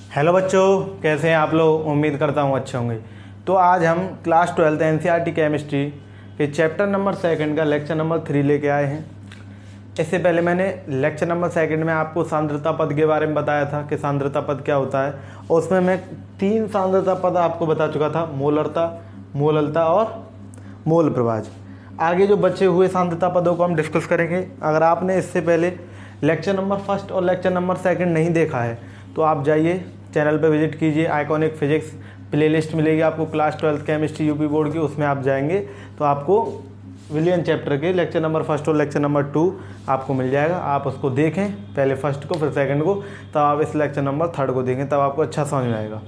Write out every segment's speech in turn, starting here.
Hello बच्चों, कैसे हैं आप लोग। उम्मीद करता हूँ अच्छे होंगे। तो आज हम क्लास 12 एनसीईआरटी केमिस्ट्री के चैप्टर नंबर 2 का लेक्चर नंबर 3 लेके आए हैं। इससे पहले मैंने लेक्चर नंबर 2 में आपको सांद्रता पद के बारे में बताया था कि सांद्रता पद क्या होता है, और उसमें मैं 3 सांद्रता पद आपको बता चुका था, मोलरता, मोललता और मोल प्रवाज। आगे जो बचे हुए सांद्रता पदों को हम डिस्कस करेंगे। अगर आपने इससे पहले लेक्चर नंबर 1 और लेक्चर नंबर 2 नहीं देखा है तो आप जाइए चैनल पर विजिट कीजिए। आइकॉनिक फिजिक्स प्लेलिस्ट मिलेगी आपको क्लास 12 केमिस्ट्री यूपी बोर्ड की, उसमें आप जाएंगे तो आपको विलियन चैप्टर के लेक्चर नंबर 1 और लेक्चर नंबर 2 आपको मिल जाएगा। आप उसको देखें, पहले फर्स्ट को फिर सेकंड को, तब आप इस लेक्चर नंबर 3 को देखें, तब आपको अच्छा समझ में आएगा।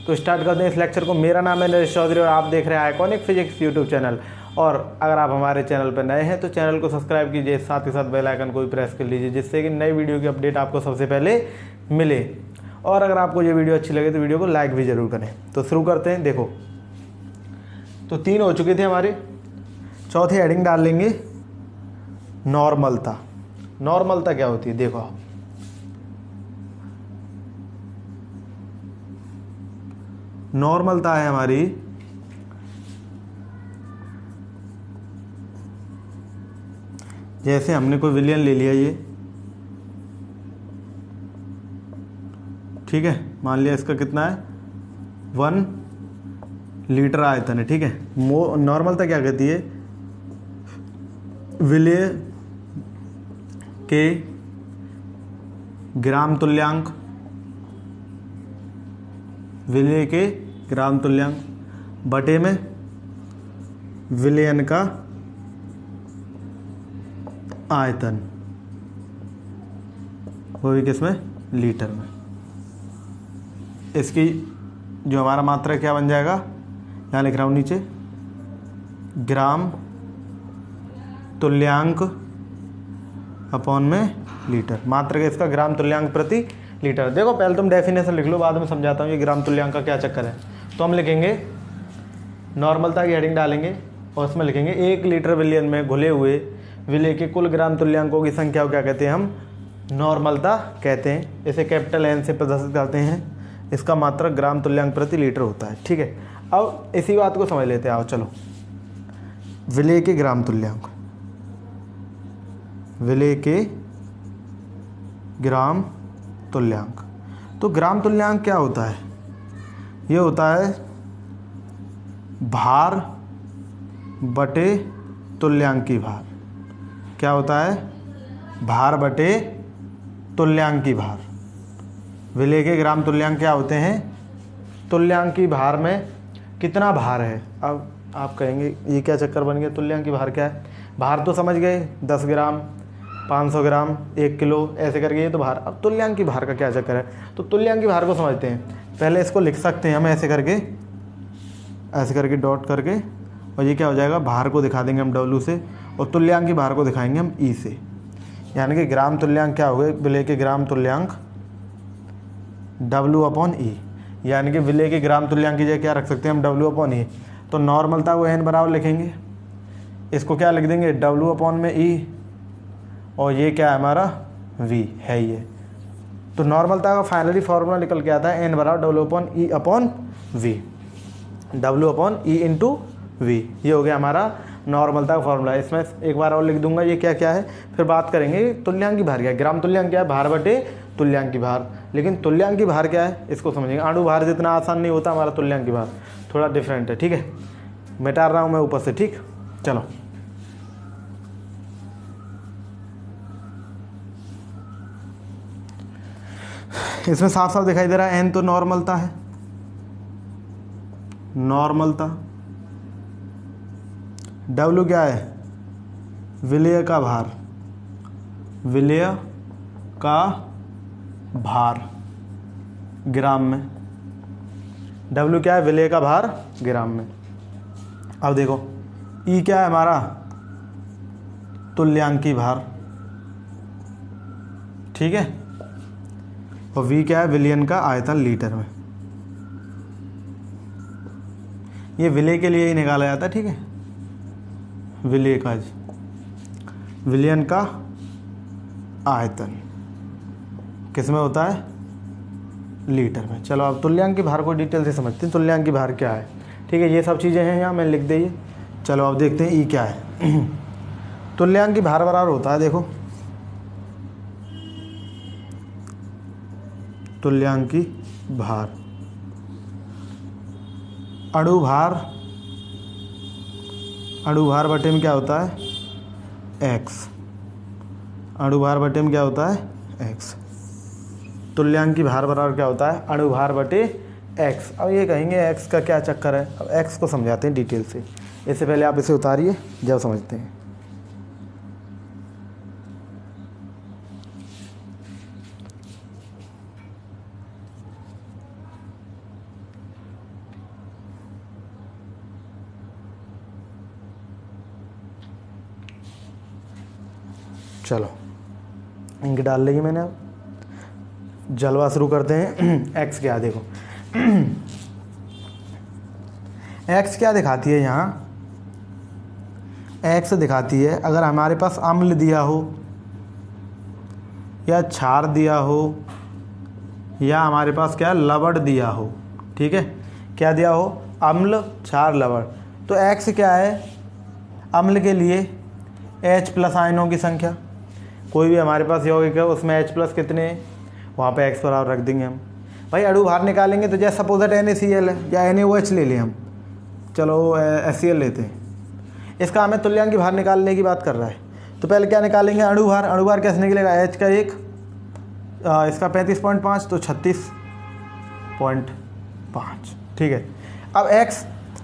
तो स्टार्ट करते हैं इस लेक्चर को। मेरा नाम है नरेश चौधरी और आप देख रहे हैं आइकॉनिक फिजिक्स यूट्यूब चैनल। और अगर आप हमारे चैनल पर नए हैं तो चैनल को सब्सक्राइब कीजिए, साथ ही साथ बेल आइकन को भी प्रेस कर लीजिए, जिससे कि नई वीडियो की अपडेट आपको सबसे पहले मिले। और अगर आपको ये वीडियो अच्छी लगे तो वीडियो को लाइक भी ज़रूर करें। तो शुरू करते हैं। देखो, तो 3 हो चुके थे हमारे। चौथी हेडिंग डाल लेंगे नॉर्मलता। नॉर्मलता क्या होती है, देखो आप, नॉर्मलता है हमारी जैसे हमने कोई विलियन ले लिया, ये ठीक है, मान लिया इसका कितना है 1 लीटर आयतन है, ठीक है। नॉर्मलता क्या कहती है, विलेय के ग्राम तुल्यांक, विलेय के ग्राम तुल्यांक बटे में विलयन का आयतन, वो भी किसमें, लीटर में। इसकी जो हमारा मात्रा क्या बन जाएगा, यहाँ लिख रहा हूँ नीचे, ग्राम तुल्यांक अपॉन में लीटर। मात्रा का इसका ग्राम तुल्यांक प्रति लीटर। देखो पहले तुम डेफिनेशन लिख लो, बाद में समझाता हूँ ये ग्राम तुल्यांक का क्या चक्कर है। तो हम लिखेंगे नॉर्मलता की हेडिंग डालेंगे और उसमें लिखेंगे 1 लीटर विलियन में घुले हुए विलेय के कुल ग्राम तुल्यांकों की संख्या को क्या कहते हैं, हम नॉर्मलता कहते हैं। इसे कैपिटल एन से प्रदर्शित करते हैं। इसका मात्रक ग्राम तुल्यांक प्रति लीटर होता है, ठीक है। अब इसी बात को समझ लेते हैं, आओ चलो। विलेय के ग्राम तुल्यांक, विलेय के ग्राम तुल्यांक। तो ग्राम तुल्यांक क्या होता है, ये होता है भार बटे तुल्यांकी भार। क्या होता है, भार बटे तुल्यांकी भार। विलेय के ग्राम तुल्यांक क्या होते हैं, तुल्यांकी भार में कितना भार है। अब आप कहेंगे ये क्या चक्कर बन गया, तुल्यांकी भार क्या है। भार तो समझ गए, 10 ग्राम, 500 ग्राम, 1 किलो, ऐसे करके ये तो भार। अब तुल्यांकी भार का क्या चक्कर है, तो तुल्यांकी भार को समझते हैं। पहले इसको लिख सकते हैं हम ऐसे करके डॉट करके, और ये क्या हो जाएगा, भार को दिखा देंगे हम W से, और तुल्यांकी भार को दिखाएंगे हम E से। यानी कि ग्राम तुल्यांक क्या हो गए, विलेय के ग्राम तुल्यांक W/E। यानी कि विलेय के ग्राम तुल्यांक की जगह क्या रख सकते हैं हम, W/E। तो नॉर्मलता को N बराबर लिखेंगे, इसको क्या लिख देंगे, W/E, और ये क्या है हमारा, V है ये। तो नॉर्मलता का फाइनली फॉर्मूला निकल के आता है N बराबर W/E/V, W/E इंटू V। ये हो गया हमारा नॉर्मलता का फॉर्मूला। इसमें एक बार और लिख दूंगा ये क्या क्या है, फिर बात करेंगे तुल्यांकी भार क्या है। ग्राम तुल्यांक क्या है, भार बटे तुल्यांकी भार। लेकिन तुल्यांकी भार क्या है इसको समझेंगे। अणु भार जितना आसान नहीं होता हमारा तुल्यांकी भार, थोड़ा डिफरेंट है, ठीक है। मिटा रहा हूँ मैं ऊपर से, ठीक। चलो, इसमें साफ साफ दिखाई दे रहा है N तो नॉर्मलता है, नॉर्मलता। W क्या है, विलेय का भार, विलेय का भार ग्राम में। W क्या है, विलेय का भार ग्राम में। अब देखो E क्या है हमारा, तुल्यांकी भार, ठीक है। और V क्या है, विलियन का आयतन लीटर में। ये विलेय के लिए ही निकाला जाता है, ठीक है। विलेय का, विलियन का आयतन किस में होता है, लीटर में। चलो अब तुल्यांक की भार को डिटेल से समझते हैं। तुल्यांक की भार क्या है, ठीक है, ये सब चीज़ें हैं यहाँ मैंने लिख दी। चलो अब देखते हैं ई क्या है। तुल्यांक की भार बराबर होता है, देखो तुल्यांक की भार अणु भार बटे में क्या होता है x, अणु भार बटे में क्या होता है x। तुल्यांक की भार बराबर क्या होता है अणु भार बटे x। अब ये कहेंगे x का क्या चक्कर है, अब x को समझाते हैं डिटेल से। इससे पहले आप इसे उतारिए जब समझते हैं। चलो इंक डाल लेंगे मैंने। अब जलवा शुरू करते हैं। एक्स क्या देखो, एक्स क्या दिखाती है यहाँ, एक्स दिखाती है अगर हमारे पास अम्ल दिया हो या क्षार दिया हो या हमारे पास क्या लवण दिया हो, ठीक है, क्या दिया हो अम्ल क्षार लवण। तो एक्स क्या है, अम्ल के लिए H प्लस आयनों की संख्या, कोई भी हमारे पास यौगिक है उसमें H प्लस कितने हैं, वहाँ पे X बराबर रख देंगे हम। भाई अणु भार निकालेंगे तो जैसे सपोज NaCl है या NaOH ले लें हम, चलो HCl लेते हैं, इसका हमें तुल्यांक की भार निकालने की बात कर रहा है। तो पहले क्या निकालेंगे अणु भार कैसे निकलेगा, H का 1, इसका 35.5 तो 36.5, ठीक है। अब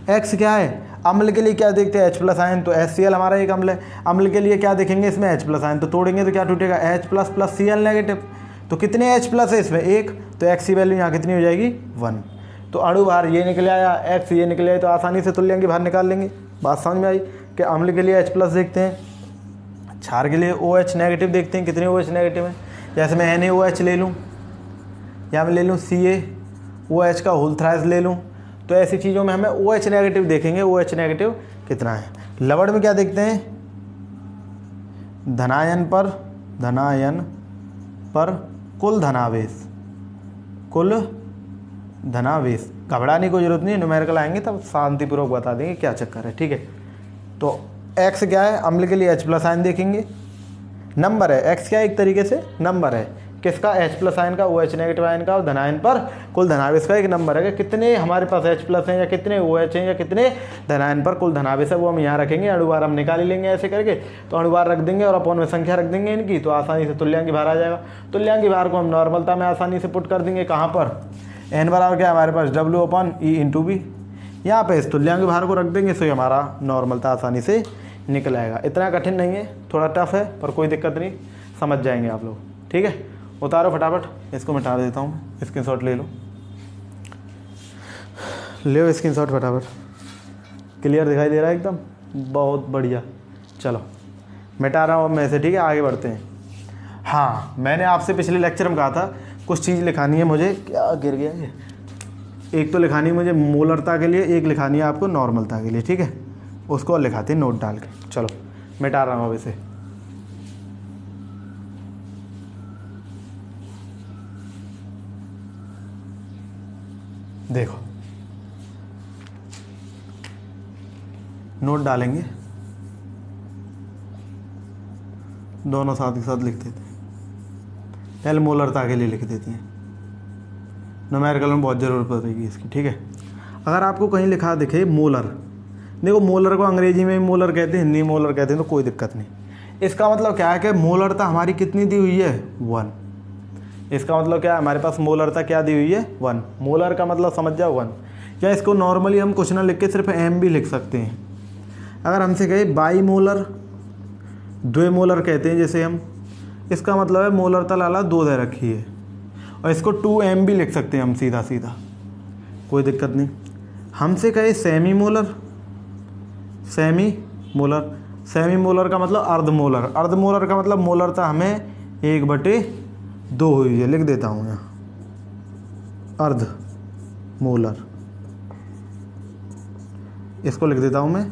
X क्या है, अम्ल के लिए क्या देखते हैं H प्लस आयन, तो HCl हमारा एक अम्ल है। अम्ल के लिए क्या देखेंगे इसमें H प्लस आयन, तो तोड़ेंगे तो क्या टूटेगा H plus plus Cl negative. तो कितने H प्लस है इसमें 1, तो X की वैल्यू यहाँ कितनी हो जाएगी 1। तो अणु भार ये निकल आया, X ये निकल आया, तो आसानी से तुल्यांक की भार निकाल लेंगे। बात समझ में आई कि अम्ल के लिए H प्लस देखते हैं, क्षार के लिए OH नेगेटिव देखते हैं कितने OH नेगेटिव है। जैसे मैं NaOH ले लूँ या मैं ले लूँ CaOH का होल थ्राइस ले लूँ, तो ऐसी चीज़ों में हमें OH नेगेटिव देखेंगे, OH नेगेटिव कितना है। लवण में क्या देखते हैं, धनायन पर कुल धनावेश। घबराने की जरूरत नहीं है, न्यूमेरिकल आएंगे तब शांतिपूर्वक बता देंगे क्या चक्कर है, ठीक है। तो X क्या है, अम्ल के लिए H प्लस आयन देखेंगे, नंबर है X क्या है, एक तरीके से नंबर है किसका, H प्लस आयन का, OH नेगेटिव आयन का, और धनायन पर कुल धनावेश का एक नंबर है कि कितने हमारे पास H प्लस हैं या कितने OH हैं या कितने धनायन पर कुल धनावेश है, वो हम यहाँ रखेंगे। अणुभार हम निकाल ही लेंगे ऐसे करके, तो अणुभार रख देंगे और अपॉन में संख्या रख देंगे इनकी, तो आसानी से तुल्यांक की भार आ जाएगा। तुल्यांक की भार को हम नॉर्मलता में आसानी से पुट कर देंगे, कहाँ पर n बराबर क्या हमारे पास W/E/V, यहाँ पे इस तुल्यांक की भार को रख देंगे, सो हमारा नॉर्मलता आसानी से निकल आएगा। इतना कठिन नहीं है, थोड़ा टफ है पर कोई दिक्कत नहीं, समझ जाएंगे आप लोग, ठीक है। उतारो फटाफट, इसको मिटा देता हूँ, स्क्रीनशॉट ले लो स्क्रीनशॉट फटाफट। क्लियर दिखाई दे रहा है एकदम, बहुत बढ़िया। चलो मिटा रहा हूँ अब मैं इसे, ठीक है, आगे बढ़ते हैं। हाँ, मैंने आपसे पिछले लेक्चर में कहा था कुछ चीज़ लिखानी है मुझे, क्या गिर गया ये, एक तो लिखानी है मुझे मोलरता के लिए, एक लिखानी है आपको नॉर्मलता के लिए, ठीक है, उसको लिखाते हैं नोट डाल के। चलो मिटा रहा हूँ अब इसे। देखो नोट डालेंगे, दोनों साथ के साथ लिख देते हैं। पहले मोलरता के लिए लिख देते हैं, न्यूमेरिकल में बहुत ज़रूरत पड़ेगी इसकी, ठीक है। अगर आपको कहीं लिखा दिखे मोलर, देखो मोलर को अंग्रेजी में मोलर कहते हैं, हिंदी में मोलर कहते हैं, तो कोई दिक्कत नहीं। इसका मतलब क्या है कि मोलरता हमारी कितनी दी हुई है 1। इसका मतलब क्या है, हमारे पास मोलरता क्या दी हुई है 1। मोलर का मतलब समझ जाओ 1। या इसको नॉर्मली हम कुछ ना लिख के सिर्फ m भी लिख सकते हैं। अगर हमसे कहे बाई मोलर, द्विमोलर कहते हैं जैसे हम, इसका मतलब है मोलरता लाला 2 दे रखी है, और इसको 2m भी लिख सकते हैं हम सीधा सीधा, कोई दिक्कत नहीं। हमसे कहे सेमी मोलर का मतलब अर्धमोलर का मतलब मोलरता हमें 1/2 हुई है, लिख देता हूँ यहाँ अर्ध मोलर, इसको लिख देता हूँ मैं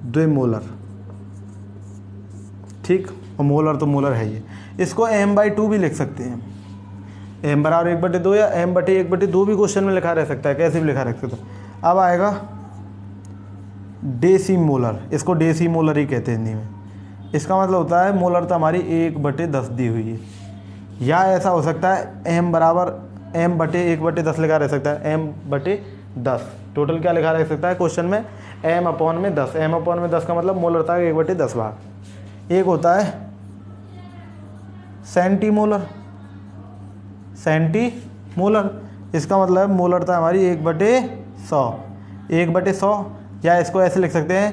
द्विमोलर, ठीक। और मोलर तो मोलर है ये, इसको m/2 भी लिख सकते हैं, m बराबर 1/2 या m/1/2 भी क्वेश्चन में लिखा रह सकता है, कैसे भी लिखा रह सकता है। अब आएगा डेसीमोलर, इसको डेसीमोलर ही कहते हैं हिंदी में। इसका मतलब होता है मोलरता हमारी 1/10 दी हुई है, या ऐसा हो सकता है m बराबर m/1/10 लिखा रह सकता है, m/10। टोटल क्या लिखा रह सकता है क्वेश्चन में, m/10। m/10 का मतलब मोलरता का 1/10 भाग। एक होता है सेंटीमोलर, सेंटीमोलर इसका मतलब है मोलरता हमारी 1/100, 1/100, या इसको ऐसे लिख सकते हैं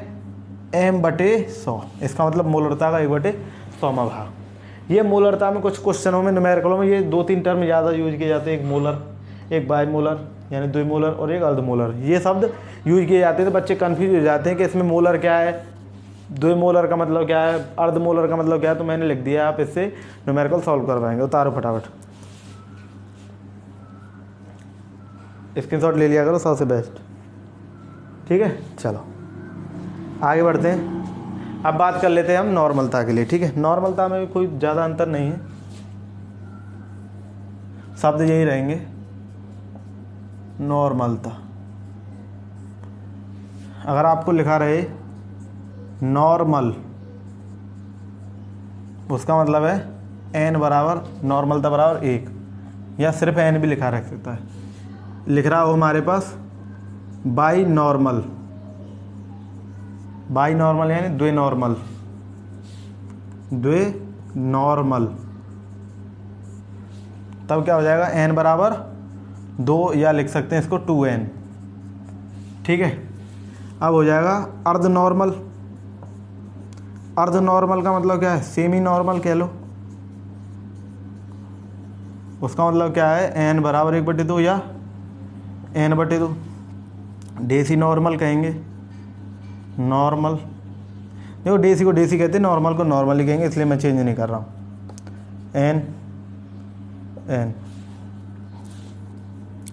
m/100। इसका मतलब मोलरता का 1/100वां भाग। ये मोलरता में कुछ क्वेश्चनों में न्यूमेरिकलों में ये 2-3 टर्म ज़्यादा यूज किए जाते हैं, एक मोलर, एक बायमोलर यानी द्विमोलर, और एक अर्धमोलर। ये शब्द यूज किए जाते हैं तो बच्चे कन्फ्यूज हो जाते हैं कि इसमें मोलर क्या है, द्विमोलर का मतलब क्या है, अर्धमोलर का मतलब क्या है। तो मैंने लिख दिया, आप इससे न्यूमेरिकल सॉल्व कर पाएंगे। उतारो फटाफट, स्क्रीनशॉट ले लिया करो, सबसे बेस्ट। ठीक है, चलो आगे बढ़ते हैं। अब बात कर लेते हैं हम नॉर्मलता के लिए। ठीक है, नॉर्मलता में भी कोई ज़्यादा अंतर नहीं है, शब्द यही रहेंगे, नॉर्मलता। अगर आपको लिखा रहे नॉर्मल, उसका मतलब है n बराबर नॉर्मलता बराबर 1, या सिर्फ n भी लिखा रख सकता है। लिख रहा हो हमारे पास बाई नॉर्मल, बाई नॉर्मल यानी द्विनॉर्मल, द्विनॉर्मल, तब क्या हो जाएगा, n बराबर 2, या लिख सकते हैं इसको 2n। ठीक है, अब हो जाएगा अर्ध नॉर्मल। अर्ध नॉर्मल का मतलब क्या है, सेमी नॉर्मल कह लो। उसका मतलब क्या है, n बराबर 1/2 या n/2। डेसी नॉर्मल कहेंगे, नॉर्मल। देखो डेसी को डेसी कहते हैं, नॉर्मल को नॉर्मल ही कहेंगे, इसलिए मैं चेंज नहीं कर रहा हूँ। n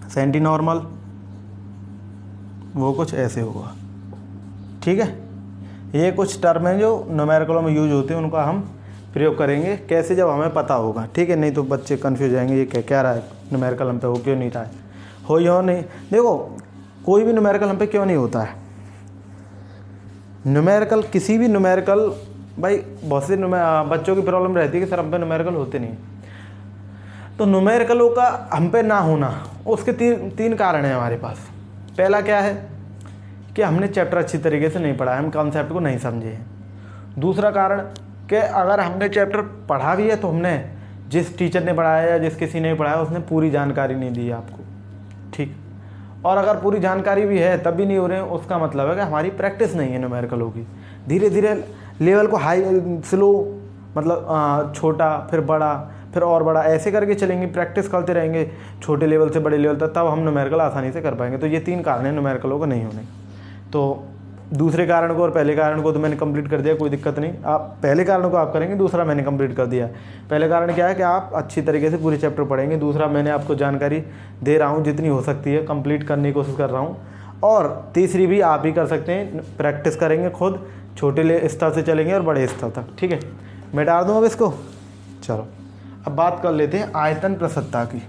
सेंटी नॉर्मल, वो कुछ ऐसे होगा। ठीक है, ये कुछ टर्म हैं जो न्यूमेरिकलों में यूज होते हैं, उनका हम प्रयोग करेंगे कैसे, जब हमें पता होगा। ठीक है, नहीं तो बच्चे कंफ्यूज हो जाएंगे, ये क्या रहा है न्यूमेरिकल हम पे हो क्यों नहीं रहा है, हो या नहीं। देखो कोई भी न्यूमेरिकल हम पे क्यों नहीं होता है, न्यूमेरिकल किसी भी न्यूमेरिकल, भाई बहुत से बच्चों की प्रॉब्लम रहती है कि सर हम पे न्यूमेरिकल होते नहीं। तो न्यूमेरिकलों का हम पे ना होना, उसके तीन कारण हैं हमारे पास। पहला क्या है कि हमने चैप्टर अच्छी तरीके से नहीं पढ़ा है, हम कॉन्सेप्ट को नहीं समझे हैं। दूसरा कारण कि अगर हमने चैप्टर पढ़ा भी है तो हमने जिस टीचर ने पढ़ाया या जिस किसी ने पढ़ाया उसने पूरी जानकारी नहीं दी आपको। ठीक, और अगर पूरी जानकारी भी है तब भी नहीं हो रहे हैं, उसका मतलब है कि हमारी प्रैक्टिस नहीं है न्यूमेरिकलों की। धीरे धीरे लेवल को हाई स्लो, मतलब छोटा फिर बड़ा फिर और बड़ा, ऐसे करके चलेंगे, प्रैक्टिस करते रहेंगे छोटे लेवल से बड़े लेवल तक, तब हम न्यूमेरिकल आसानी से कर पाएंगे। तो ये 3 कारण हैं न्यूमेरिकलों को नहीं होने। तो दूसरे कारण को और पहले कारण को तो मैंने कंप्लीट कर दिया, कोई दिक्कत नहीं। आप पहले कारण को आप करेंगे, दूसरा मैंने कंप्लीट कर दिया। पहले कारण क्या है कि आप अच्छी तरीके से पूरे चैप्टर पढ़ेंगे, दूसरा मैंने आपको जानकारी दे रहा हूँ जितनी हो सकती है, कंप्लीट करने की कोशिश कर रहा हूँ। और तीसरी भी आप ही कर सकते हैं, प्रैक्टिस करेंगे खुद, छोटे स्तर से चलेंगे और बड़े स्तर तक। ठीक है, मैं डाल दूँ अब इसको। चलो अब बात कर लेते हैं आयतन प्रसन्नता की।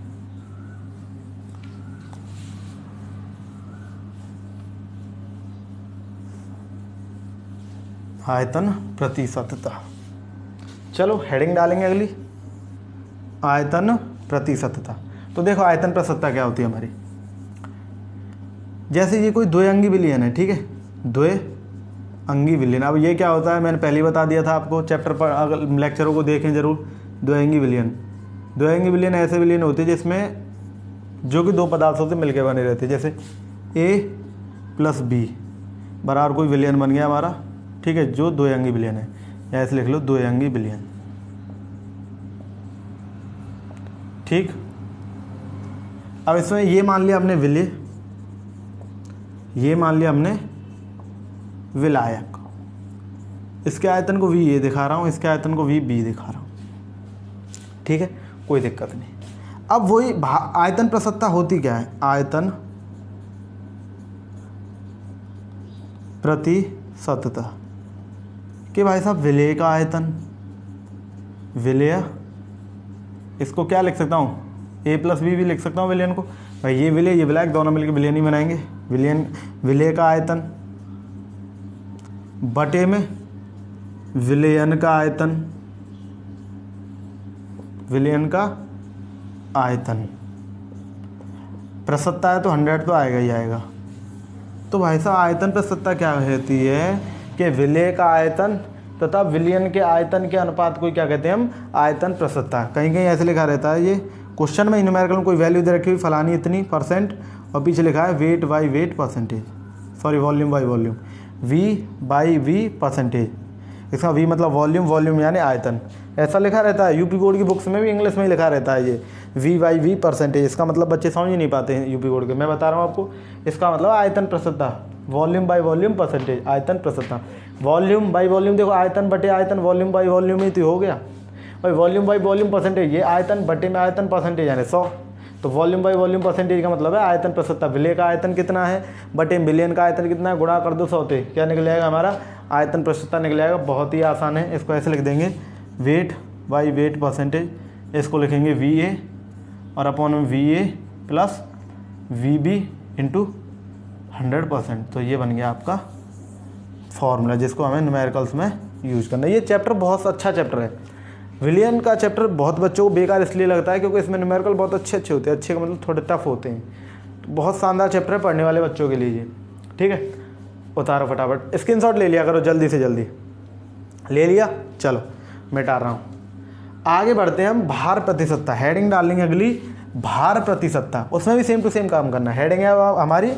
आयतन प्रतिशतता, चलो हेडिंग डालेंगे अगली, आयतन प्रतिशतता। तो देखो आयतन प्रतिशतता क्या होती है हमारी, जैसे ये कोई द्विअंगी विलयन है। ठीक है, द्विअंगी विलयन। अब ये क्या होता है, मैंने पहले ही बता दिया था आपको, चैप्टर पर अगर लेक्चरों को देखें जरूर। द्विअंगी विलयन, द्विअंगी विलयन ऐसे विलयन होते हैं जिसमें जो कि 2 पदार्थों से मिलकर बने रहते हैं, जैसे A + B बराबर कोई विलयन बन गया हमारा। ठीक है, जो द्विअंगी विलयन है, या ऐसे लिख लो द्विअंगी विलयन। ठीक, अब इसमें ये मान लिया हमने विलय, ये मान लिया हमने विलायक। इसके आयतन को V A दिखा रहा हूँ, इसके आयतन को V B दिखा रहा हूँ। ठीक है, कोई दिक्कत नहीं। अब वही आयतन प्रसन्नता होती क्या है, आयतन प्रतिशतता कि भाई साहब विलय का आयतन, विलय, इसको क्या लिख सकता हूँ, ए प्लस बी भी लिख सकता हूँ विलयन को। भाई ये विलय ये ब्लैक दोनों मिलकर विलयन ही बनाएंगे। विलयन विलय का आयतन बटे में विलयन का आयतन, विलयन का आयतन प्रसत्ता है तो 100 तो आएगा ही आएगा। तो भाई साहब आयतन प्रसत्ता क्या कहती है कि विलय का आयतन तथा विलयन के आयतन के अनुपात को क्या कहते हैं हम, आयतन प्रसत्ता। कहीं कहीं ऐसे लिखा रहता है, ये क्वेश्चन में न्यूमेरिकल में कोई वैल्यू दे रखी हुई फलानी इतनी % और पीछे लिखा है weight by weight percentage, sorry volume by volume, V by V percentage. इसका वी मतलब वॉल्यूम, वॉल्यूम यानी आयतन, ऐसा लिखा रहता है। यूपी बोर्ड की बुक्स में भी इंग्लिश में ही लिखा रहता है ये वी बाई वी परसेंटेज। इसका मतलब बच्चे समझ ही नहीं पाते हैं यूपी बोर्ड के, मैं बता रहा हूँ आपको। इसका मतलब आयतन प्रसत्ता, वॉल्यूम बाई वॉल्यूम परसेंटेज, आयतन प्रसत्ता। वॉल्यूम बाई वॉल्यूम देखो, आयतन बटे आयतन, वॉल्यूम बाई वॉल्यूम ही तो हो गया भाई। वॉल्यूम बाई वॉल्यूम परसेंटेज, ये आयतन बटे में आयतन परसेंटेज यानी 100। तो वॉल्यूम बाई वॉल्यूम परसेंटेज का मतलब है आयतन प्रसत्ता। विलय का आयतन कितना है बटे विलयन का आयतन कितना है, गुणा कर दो 100 से, क्या निकल जाएगा हमारा, आयतन प्रसत्ता निकल जाएगा। बहुत ही आसान है, इसको ऐसे लिख देंगे वेट बाई वेट परसेंटेज, इसको लिखेंगे वी ए और अपॉन में V A plus V B into 100%। तो ये बन गया आपका फॉर्मूला जिसको हमें न्यूमेरिकल्स में यूज करना है। ये चैप्टर बहुत अच्छा चैप्टर है। विलयन का चैप्टर बहुत बच्चों को बेकार इसलिए लगता है क्योंकि इसमें न्यूमेरिकल बहुत अच्छे अच्छे होते हैं, अच्छे का मतलब थोड़े टफ होते हैं। तो बहुत शानदार चैप्टर है पढ़ने वाले बच्चों के लिए ये, ठीक है। उतारो फटाफट, स्क्रीनशॉट ले लिया करो जल्दी से जल्दी, ले लिया, चलो मिटा रहा हूँ। आगे बढ़ते हैं हम, भार प्रतिशतता। हेडिंग डालेंगे अगली, भार प्रतिशतता। उसमें भी सेम टू सेम काम करना है। हेडिंग है हमारी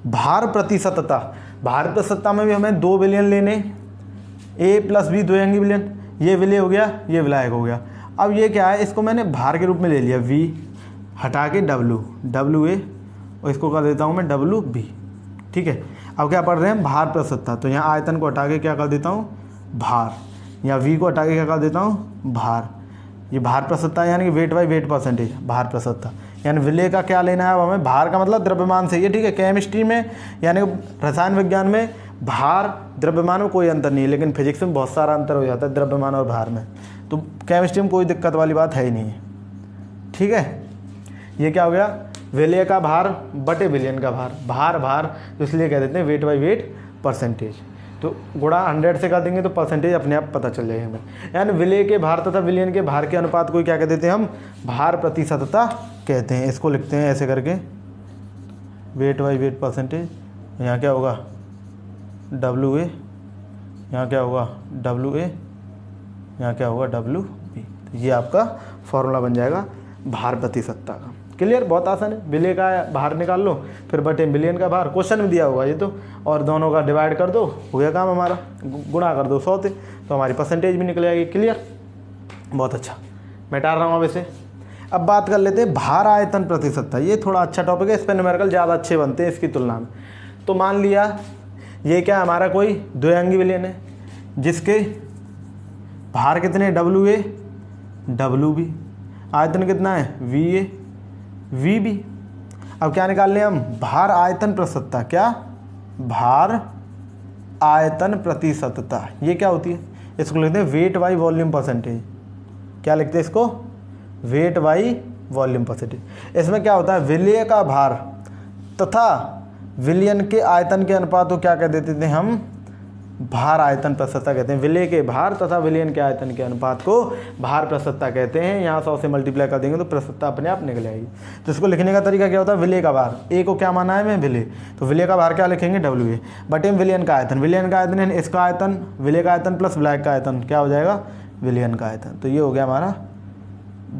भार प्रतिशतता। भार प्रतिशतता में भी हमें 2 विलयन लेने, ए प्लस बी द्विअंगी विलयन, ये विलय हो गया, ये विलायक हो गया। अब ये क्या है, इसको मैंने भार के रूप में ले लिया, वी हटा के डब्लू ए और इसको कर देता हूँ मैं डब्लू बी, ठीक है। अब क्या पढ़ रहे हैं, भार प्रतिशतता। तो यहाँ आयतन को हटा के क्या कर देता हूँ, भार, या वी को हटा के क्या कर देता हूँ, भार। ये भार प्रतिशतता यानी कि वेट बाई वेट परसेंटेज, भार प्रतिशतता। यानी विलय का क्या लेना है अब हमें, भार का मतलब द्रव्यमान से, ये ठीक है। केमिस्ट्री में यानी रसायन विज्ञान में भार द्रव्यमान में कोई अंतर नहीं है, लेकिन फिजिक्स में बहुत सारा अंतर हो जाता है द्रव्यमान और भार में। तो केमिस्ट्री में कोई दिक्कत वाली बात है ही नहीं है, ठीक है। ये क्या हो गया, विलय का भार बटे विलयन का भार, भार तो इसलिए कह देते हैं वेट बाई वेट परसेंटेज। तो गुणा 100 से कर देंगे तो परसेंटेज अपने आप पता चल जाएगा हमें। यानी विलय के भार तथा विलयन के भार के अनुपात को क्या कह देते हैं हम, भार प्रतिशतता कहते हैं। इसको लिखते हैं ऐसे करके, वेट बाई वेट परसेंटेज। यहाँ क्या होगा, डब्लू ए, यहाँ क्या होगा डब्लू ए, यहाँ क्या होगा डब्लू बी। तो ये आपका फॉर्मूला बन जाएगा भार प्रतिशतता का। क्लियर, बहुत आसान है। विलय का भार निकाल लो, फिर बटे विलयन का भार, क्वेश्चन में दिया होगा ये तो, और दोनों का डिवाइड कर दो, हो गया काम हमारा। गुणा कर दो 100 से तो हमारी परसेंटेज भी निकल जाएगी। क्लियर, बहुत अच्छा। मैं टाल रहा हूँ अब इसे। अब बात कर लेते हैं भार आयतन प्रतिशतता। ये थोड़ा अच्छा टॉपिक है, इस पर न्यूमेरिकल ज़्यादा अच्छे बनते हैं इसकी तुलना में। तो मान लिया ये क्या हमारा कोई द्विअंगी विलयन है जिसके भार कितने, डब्लू ए डब्लू बी, आयतन कितना है वी ए वी बी। अब क्या निकाल लें हम, भार आयतन प्रतिशतता। क्या, भार आयतन प्रतिशतता। ये क्या होती है, इसको लिखते हैं वेट बाई वॉल्यूम परसेंटेज। क्या लिखते हैं इसको, वेट बाई वॉल्यूम परसेंटेज। इसमें क्या होता है, विलय का भार तथा विलयन के आयतन के अनुपात को क्या कह देते थे हम, भार आयतन प्रतिशतता कहते हैं। विलय के भार तथा विलयन के आयतन के अनुपात को भार प्रतिशतता कहते हैं। यहाँ 100 से मल्टीप्लाई कर देंगे तो प्रतिशतता अपने आप निकल आएगी। तो इसको लिखने का तरीका क्या होता है, विलय का भार, ए को क्या माना है मैं विलय, तो विलय का भार क्या लिखेंगे डब्ल्यू ए बटे विलयन का आयतन। विलयन का आयतन है इसका आयतन, विलय का आयतन प्लस विलायक का आयतन क्या हो जाएगा, विलयन का आयतन। तो ये हो गया हमारा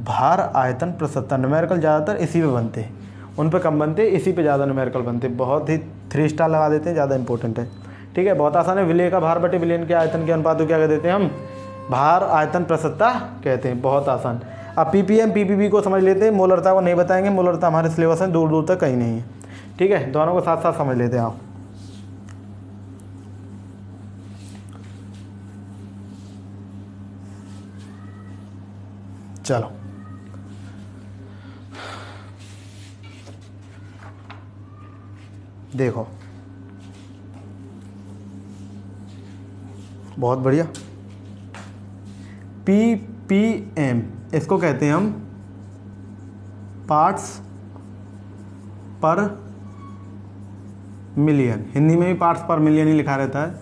भार आयतन प्रतिशतता। न्यूमेरिकल ज़्यादातर इसी पे बनते हैं, उन पे कम बनते हैं, इसी पे ज़्यादा न्यूमेरिकल बनते हैं। बहुत ही 3 स्टार लगा देते हैं, ज़्यादा इंपॉर्टेंट है, ठीक है। बहुत आसान है। विलय का भार बटे विलयन के आयतन के अनुपात को क्या कह देते हैं हम, भार आयतन प्रतिशतता कहते हैं। बहुत आसान। अब पीपीएम पीपीबी को समझ लेते हैं, मोलरता को नहीं बताएंगे, मोलरता हमारे सिलेबस में दूर दूर तक कहीं नहीं है, ठीक है। दोनों को साथ साथ समझ लेते हैं आप। चलो देखो, बहुत बढ़िया। पीपीएम इसको कहते हैं हम पार्ट्स पर मिलियन, हिंदी में भी पार्ट्स पर मिलियन ही लिखा रहता है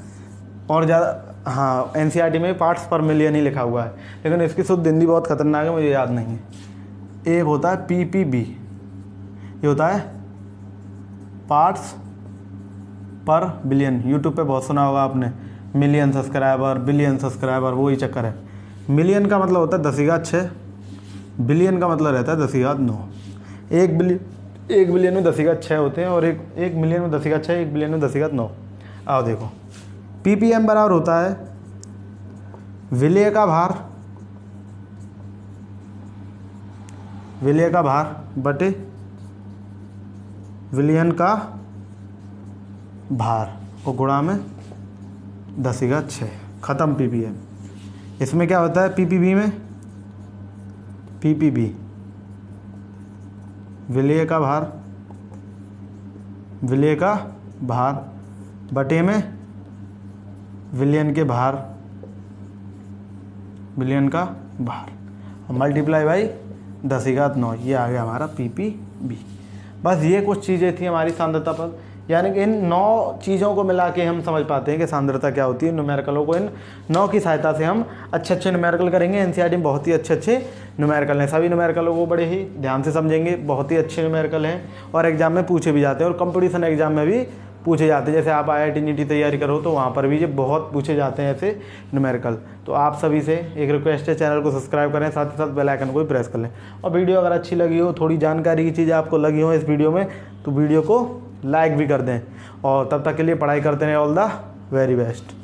और ज़्यादा, हाँ एनसीईआरटी में भी पार्ट्स पर मिलियन ही लिखा हुआ है, लेकिन इसकी शुद्ध हिंदी बहुत खतरनाक है, मुझे याद नहीं है। एक होता है पीपीबी, ये होता है पार्ट्स पर बिलियन। यूट्यूब पे बहुत सुना होगा आपने, मिलियन सब्सक्राइबर, बिलियन सब्सक्राइबर, वही चक्कर है। मिलियन का मतलब होता है 10⁻6, बिलियन का मतलब रहता है 10⁻9। एक बिलियन में 10⁻6 होते हैं और एक मिलियन में 10⁻6, एक बिलियन में 10⁻9। आओ देखो, पीपीएम बराबर होता है विलय का भार बटे विलियन का भार और गुणा में 10⁻6, ख़त्म पीपीएम। इसमें क्या होता है पीपीबी में, पीपीबी विलय का भार बटे में विलियन का भार और मल्टीप्लाई बाई 10⁻9, ये आ गया हमारा पीपीबी। बस ये कुछ चीज़ें थी हमारी सांद्रता पर, यानी कि इन 9 चीज़ों को मिला के हम समझ पाते हैं कि सांद्रता क्या होती है। न्यूमेरिकलों को इन 9 की सहायता से हम अच्छे न्यूमेरिकल करेंगे। एनसीईआरटी में बहुत ही अच्छे न्यूमेरिकल हैं, सभी न्यूमेरिकलों को बड़े ही ध्यान से समझेंगे, बहुत ही अच्छे न्यूमेरिकल हैं और एग्जाम में पूछे भी जाते हैं और कंपटीशन एग्जाम में भी पूछे जाते हैं। जैसे आप IIT नीट तैयारी करो तो वहाँ पर भी ये बहुत पूछे जाते हैं ऐसे न्यूमेरिकल। तो आप सभी से एक रिक्वेस्ट है, चैनल को सब्सक्राइब करें, साथ ही साथ बेल आइकन को भी प्रेस कर लें। और वीडियो अगर अच्छी लगी हो, थोड़ी जानकारी की चीज़ें आपको लगी हो इस वीडियो में, तो वीडियो को लाइक भी कर दें और तब तक के लिए पढ़ाई करते रहें। All the very best.